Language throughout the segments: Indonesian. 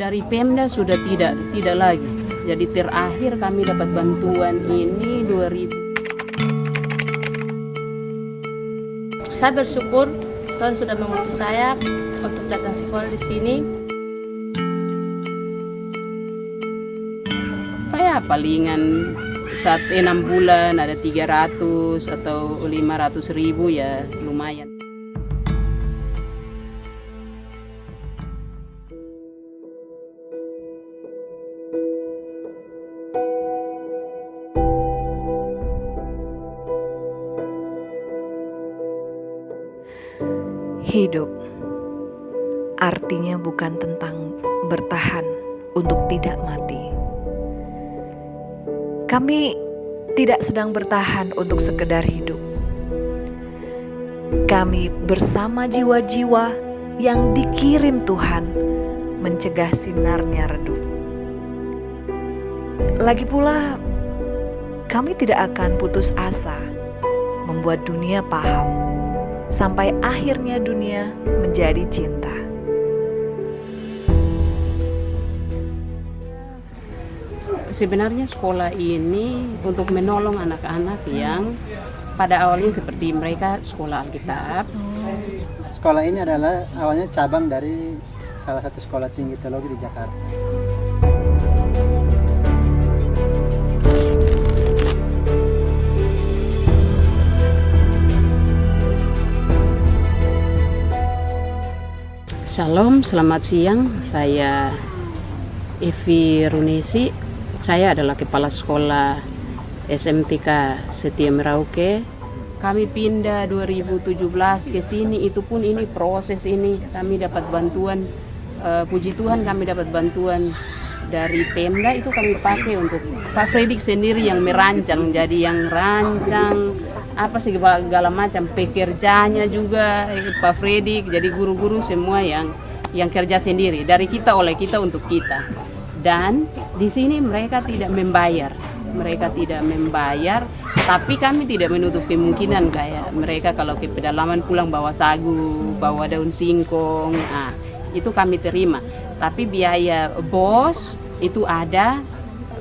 Dari Pemda sudah tidak lagi. Jadi terakhir kami dapat bantuan ini 2000. Saya bersyukur Tuhan sudah mengutus saya untuk datang sekolah di sini. Kayak palingan saat 6 bulan ada 300 atau 500 ribu ya lumayan. Hidup artinya bukan tentang bertahan untuk tidak mati. Kami tidak sedang bertahan untuk sekedar hidup. Kami bersama jiwa-jiwa yang dikirim Tuhan mencegah sinarnya redup. Lagi pula, kami tidak akan putus asa membuat dunia paham sampai akhirnya dunia menjadi cinta. Sebenarnya sekolah ini untuk menolong anak-anak yang pada awalnya seperti mereka sekolah Alkitab. Sekolah ini adalah awalnya cabang dari salah satu sekolah tinggi teologi di Jakarta. Shalom, selamat siang. Saya Evi Runisi. Saya adalah kepala sekolah SMTK Setia Merauke. Kami pindah 2017 ke sini, itu pun ini proses ini kami dapat bantuan, puji Tuhan kami dapat bantuan dari Pemda, itu kami pakai untuk Pak Fredik sendiri yang merancang, jadi yang rancang apa sih segala macam, pekerjanya juga Pak Fredik, jadi guru-guru semua yang kerja sendiri dari kita, oleh kita, untuk kita. Dan di sini mereka tidak membayar, tapi kami tidak menutup kemungkinan kayak mereka kalau ke pedalaman pulang bawa sagu, bawa daun singkong, nah itu kami terima. Tapi biaya bos itu ada,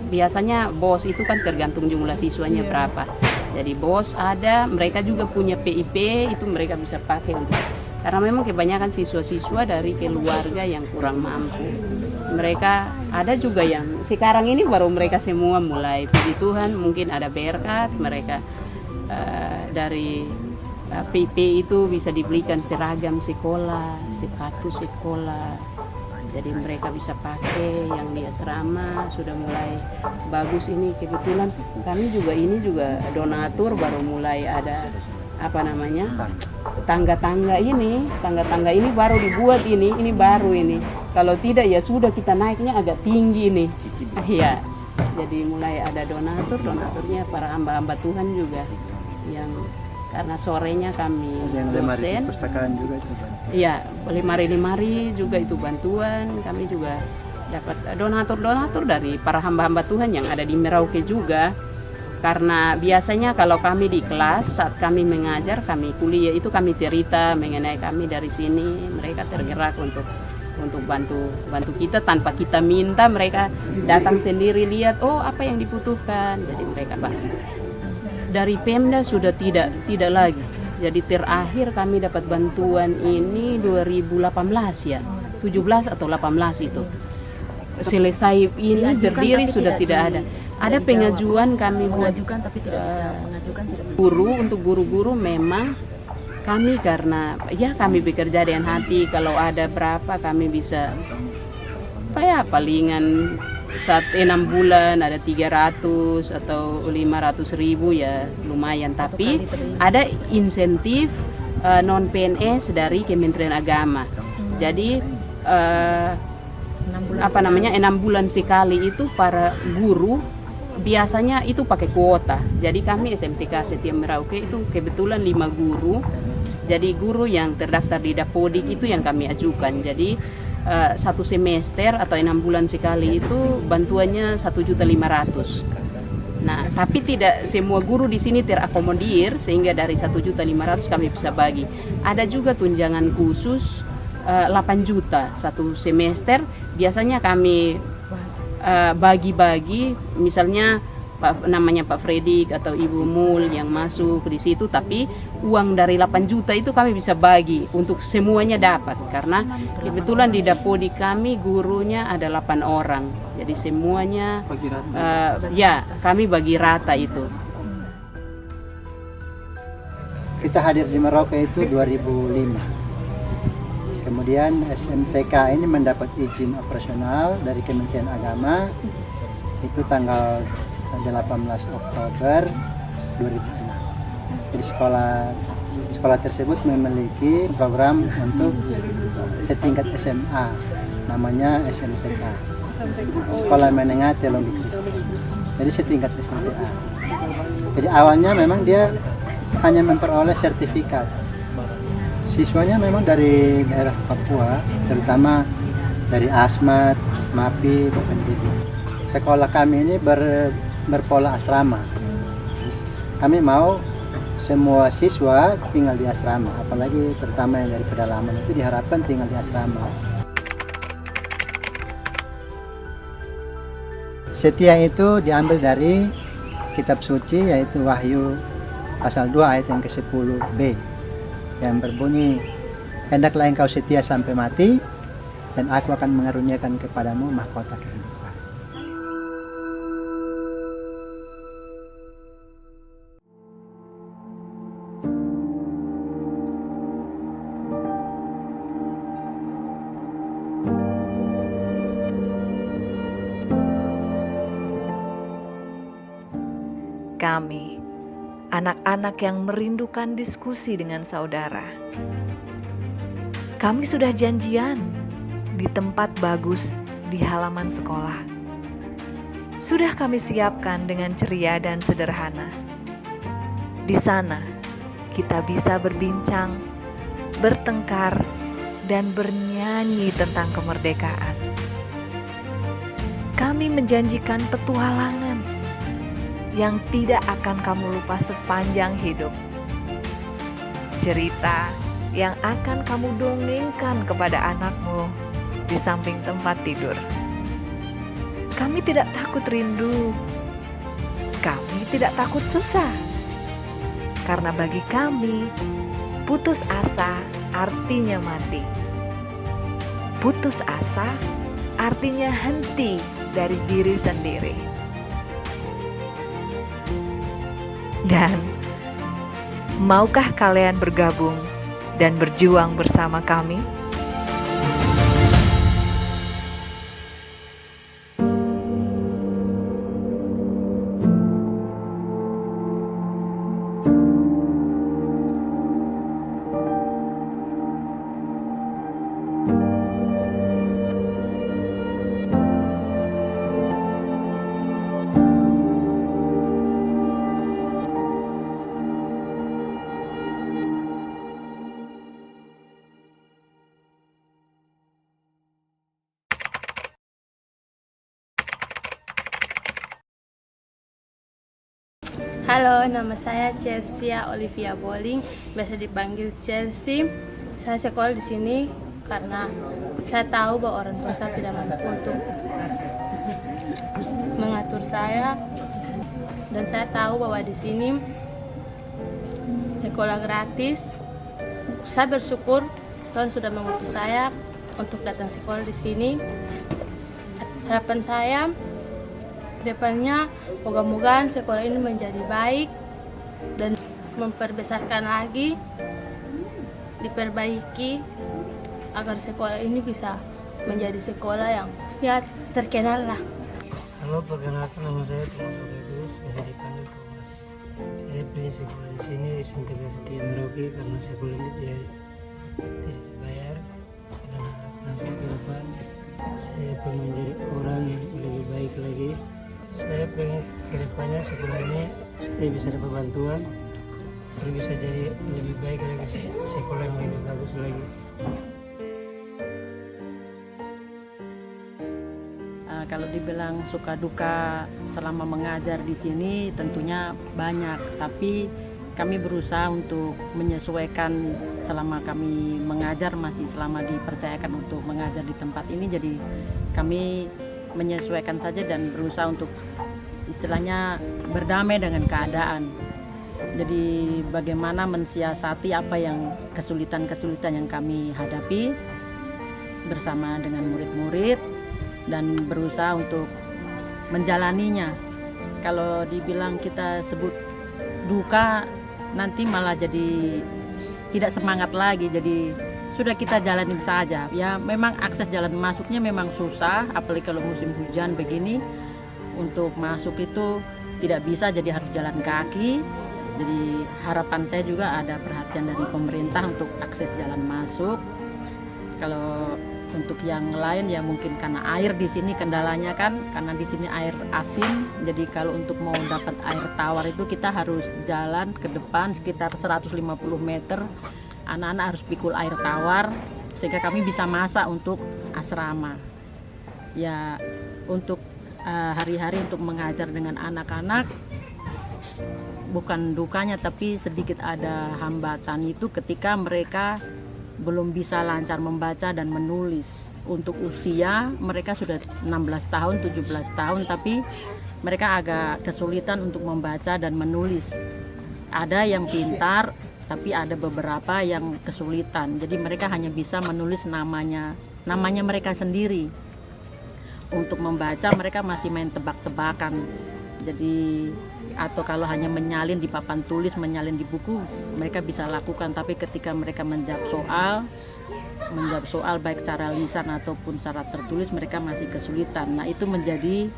biasanya bos itu kan tergantung jumlah siswanya berapa. Jadi bos ada, mereka juga punya PIP, itu mereka bisa pakai untuk, karena memang kebanyakan siswa-siswa dari keluarga yang kurang mampu. Mereka ada juga yang sekarang ini baru mereka semua mulai, puji Tuhan, mungkin ada berkat mereka dari PIP itu bisa dibelikan seragam sekolah, sepatu sekolah. Jadi mereka bisa pakai yang di asrama, sudah mulai bagus ini. Kebetulan kami juga ini juga donatur, baru mulai ada tangga-tangga ini baru dibuat, ini baru ini. Kalau tidak ya sudah kita naiknya agak tinggi nih. Iya. Jadi mulai ada donaturnya para hamba-hamba Tuhan juga yang karena sorenya kami dosen. Perpustakaan juga itu. Iya, lemari juga itu bantuan. Kami juga dapat donatur dari para hamba-hamba Tuhan yang ada di Merauke juga. Karena biasanya kalau kami di kelas, saat kami mengajar, kami kuliah, itu kami cerita mengenai kami dari sini. Mereka tergerak untuk bantu kita tanpa kita minta. Mereka datang sendiri, lihat oh apa yang dibutuhkan, jadi mereka bantu. Dari Pemda sudah tidak lagi. Jadi terakhir kami dapat bantuan ini 2018 ya, 17 atau 18 itu. Selesai ini berdiri sudah tidak ada. Ada pengajuan kami buat guru, untuk guru-guru memang kami, karena ya kami bekerja dengan hati, kalau ada berapa kami bisa kayak palingan saat 6 bulan ada 300 atau 500 ribu ya lumayan. Tapi ada insentif non PNS dari Kementerian Agama. Jadi 6 bulan sekali itu para guru biasanya itu pakai kuota. Jadi kami SMTK Setia Merauke itu kebetulan 5 guru. Jadi guru yang terdaftar di Dapodik itu yang kami ajukan. Jadi 1 semester atau 6 bulan sekali itu bantuannya 1.500.000. Nah, tapi tidak semua guru di sini terakomodir, sehingga dari 1.500.000 kami bisa bagi. Ada juga tunjangan khusus 8 juta 1 semester, biasanya kami bagi-bagi, misalnya namanya Pak Freddy atau Ibu Mul yang masuk di situ, tapi uang dari 8 juta itu kami bisa bagi untuk semuanya dapat, karena kebetulan di Dapodi kami gurunya ada 8 orang, jadi semuanya ya kami bagi rata itu. Kita hadir di Merauke itu 2005. Kemudian SMTK ini mendapat izin operasional dari Kementerian Agama itu tanggal 18 Oktober 2006. Jadi sekolah tersebut memiliki program untuk setingkat SMA, namanya SMTK, Sekolah Menengah Teologi Kristen. Jadi setingkat SMTA. Jadi awalnya memang dia hanya memperoleh sertifikat. Siswanya memang dari daerah Papua, terutama dari Asmat, MAPI, bahkan gitu. Sekolah kami ini berpola asrama. Kami mau semua siswa tinggal di asrama, apalagi terutama yang dari pedalaman itu diharapkan tinggal di asrama. Setia itu diambil dari kitab suci, yaitu Wahyu pasal 2 ayat yang ke-10b yang berbunyi, hendaklah engkau setia sampai mati dan aku akan mengaruniakan kepadamu mahkota kehidupan. Kami, anak-anak yang merindukan diskusi dengan saudara. Kami sudah janjian di tempat bagus di halaman sekolah. Sudah kami siapkan dengan ceria dan sederhana. Di sana, kita bisa berbincang, bertengkar, dan bernyanyi tentang kemerdekaan. Kami menjanjikan petualangan yang tidak akan kamu lupa sepanjang hidup. Cerita yang akan kamu dongengkan kepada anakmu di samping tempat tidur. Kami tidak takut rindu. Kami tidak takut susah. Karena bagi kami, putus asa artinya mati. Putus asa artinya henti dari diri sendiri. Dan maukah kalian bergabung dan berjuang bersama kami? Halo, nama saya Chelsea Olivia Bowling, biasa dipanggil Chelsea. Saya sekolah di sini karena saya tahu bahwa orang tua saya tidak mampu untuk mengatur saya, dan saya tahu bahwa di sini sekolah gratis. Saya bersyukur Tuhan sudah mengutus saya untuk datang sekolah di sini. Harapan saya kedepannya moga-moga sekolah ini menjadi baik dan memperbesarkan lagi, diperbaiki agar sekolah ini bisa menjadi sekolah yang terkenal lah. Halo, perkenalkan nama saya Thomas Odegus, bisa dipanggil Thomas. Saya pilih sekolah di sini di SMTK Setia Merauke karena sekolah ini tidak dibayar. Dan harapan saya ke depan, saya ingin menjadi orang yang lebih baik lagi. Saya pengen kedepannya sekolah ini supaya bisa dapat bantuan, terus bisa jadi lebih baik lagi, sekolah yang lebih bagus lagi. Kalau dibilang suka duka selama mengajar di sini tentunya banyak, tapi kami berusaha untuk menyesuaikan selama kami mengajar, masih selama dipercayakan untuk mengajar di tempat ini, jadi kami menyesuaikan saja dan berusaha untuk istilahnya berdamai dengan keadaan. Jadi bagaimana mensiasati apa yang kesulitan-kesulitan yang kami hadapi bersama dengan murid-murid dan berusaha untuk menjalaninya. Kalau dibilang kita sebut duka, nanti malah jadi tidak semangat lagi. Jadi sudah kita jalanin saja. Ya memang akses jalan masuknya memang susah, apalagi kalau musim hujan begini. Untuk masuk itu tidak bisa, jadi harus jalan kaki. Jadi harapan saya juga ada perhatian dari pemerintah untuk akses jalan masuk. Kalau untuk yang lain ya mungkin karena air di sini kendalanya kan, karena di sini air asin. Jadi kalau untuk mau dapat air tawar itu kita harus jalan ke depan sekitar 150 meter. Anak-anak harus pikul air tawar sehingga kami bisa masak untuk asrama. Ya untuk hari-hari untuk mengajar dengan anak-anak bukan dukanya, tapi sedikit ada hambatan itu ketika mereka belum bisa lancar membaca dan menulis. Untuk usia mereka sudah 16 tahun, 17 tahun, tapi mereka agak kesulitan untuk membaca dan menulis. Ada yang pintar, tapi ada beberapa yang kesulitan. Jadi mereka hanya bisa menulis namanya mereka sendiri. Untuk membaca mereka masih main tebak-tebakan. Jadi atau kalau hanya menyalin di papan tulis, menyalin di buku, mereka bisa lakukan. Tapi ketika mereka menjawab soal baik secara lisan ataupun secara tertulis, mereka masih kesulitan. Nah itu menjadi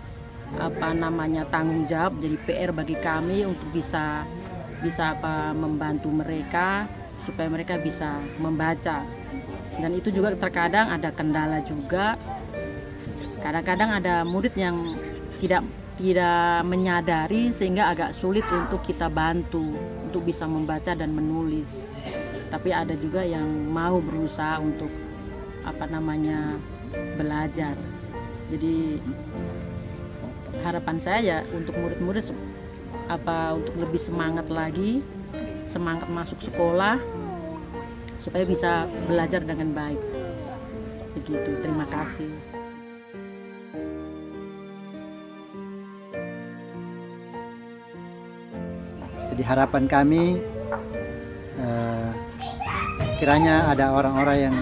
tanggung jawab, jadi PR bagi kami untuk bisa membantu mereka supaya mereka bisa membaca. Dan itu juga terkadang ada kendala juga. Kadang-kadang ada murid yang tidak menyadari sehingga agak sulit untuk kita bantu untuk bisa membaca dan menulis. Tapi ada juga yang mau berusaha untuk belajar. Jadi harapan saya ya untuk murid-murid untuk lebih semangat lagi, semangat masuk sekolah supaya bisa belajar dengan baik. Begitu. Terima kasih. Jadi harapan kami kiranya ada orang-orang yang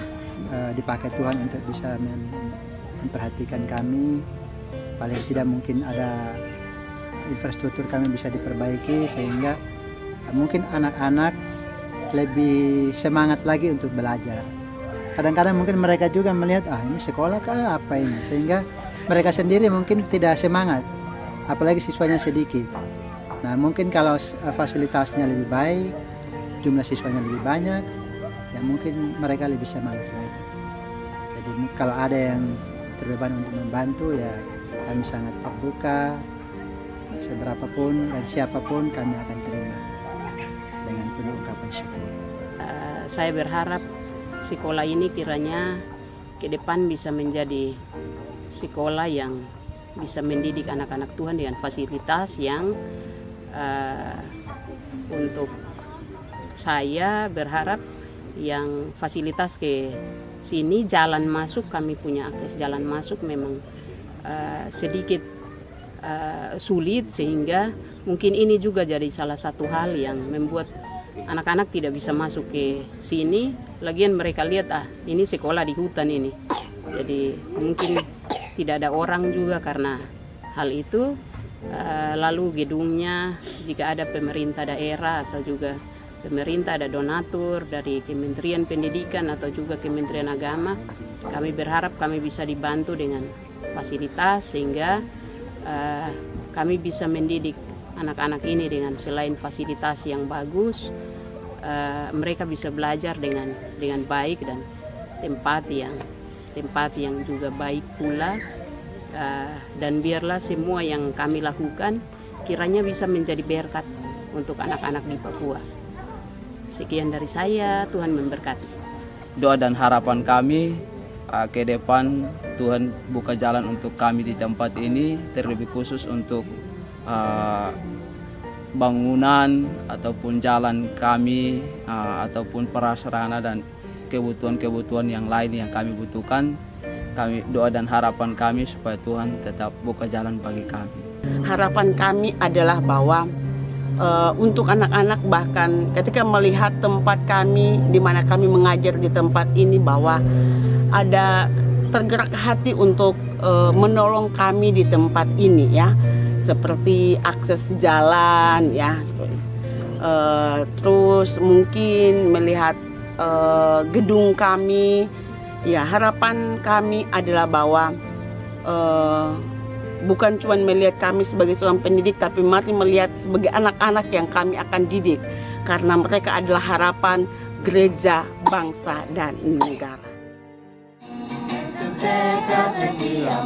dipakai Tuhan untuk bisa memperhatikan kami. Paling tidak mungkin ada infrastruktur kami bisa diperbaiki sehingga mungkin anak-anak lebih semangat lagi untuk belajar. Kadang-kadang mungkin mereka juga melihat ini sekolah kah apa ini, sehingga mereka sendiri mungkin tidak semangat, apalagi siswanya sedikit. Nah mungkin kalau fasilitasnya lebih baik, jumlah siswanya lebih banyak, ya mungkin mereka lebih semangat lagi. Jadi kalau ada yang terbeban untuk membantu, ya kami sangat terbuka, seberapapun dan siapapun kami akan terima dengan penuh ungkapan syukur. Saya berharap sekolah ini kiranya ke depan bisa menjadi sekolah yang bisa mendidik anak-anak Tuhan dengan fasilitas yang untuk saya berharap yang fasilitas ke sini, jalan masuk, kami punya akses jalan masuk memang sedikit sulit, sehingga mungkin ini juga jadi salah satu hal yang membuat anak-anak tidak bisa masuk ke sini. Lagian mereka lihat ini sekolah di hutan ini, jadi mungkin tidak ada orang juga karena hal itu. Lalu gedungnya, jika ada pemerintah daerah atau juga pemerintah, ada donatur dari Kementerian Pendidikan atau juga Kementerian Agama, kami berharap kami bisa dibantu dengan fasilitas sehingga kami bisa mendidik anak-anak ini dengan selain fasilitas yang bagus, mereka bisa belajar dengan baik dan tempat yang juga baik pula. Dan biarlah semua yang kami lakukan kiranya bisa menjadi berkat untuk anak-anak di Papua. Sekian dari saya, Tuhan memberkati. Doa dan harapan kami ke depan, Tuhan buka jalan untuk kami di tempat ini, terlebih khusus untuk bangunan ataupun jalan kami ataupun prasarana dan kebutuhan-kebutuhan yang lain yang kami butuhkan. doa dan harapan kami supaya Tuhan tetap buka jalan bagi kami. Harapan kami adalah bahwa untuk anak-anak, bahkan ketika melihat tempat kami di mana kami mengajar di tempat ini, bahwa ada tergerak hati untuk menolong kami di tempat ini ya, seperti akses jalan ya, terus mungkin melihat gedung kami ya. Harapan kami adalah bahwa bukan cuma melihat kami sebagai seorang pendidik, tapi mari melihat sebagai anak-anak yang kami akan didik, karena mereka adalah harapan gereja, bangsa, dan negara. Setia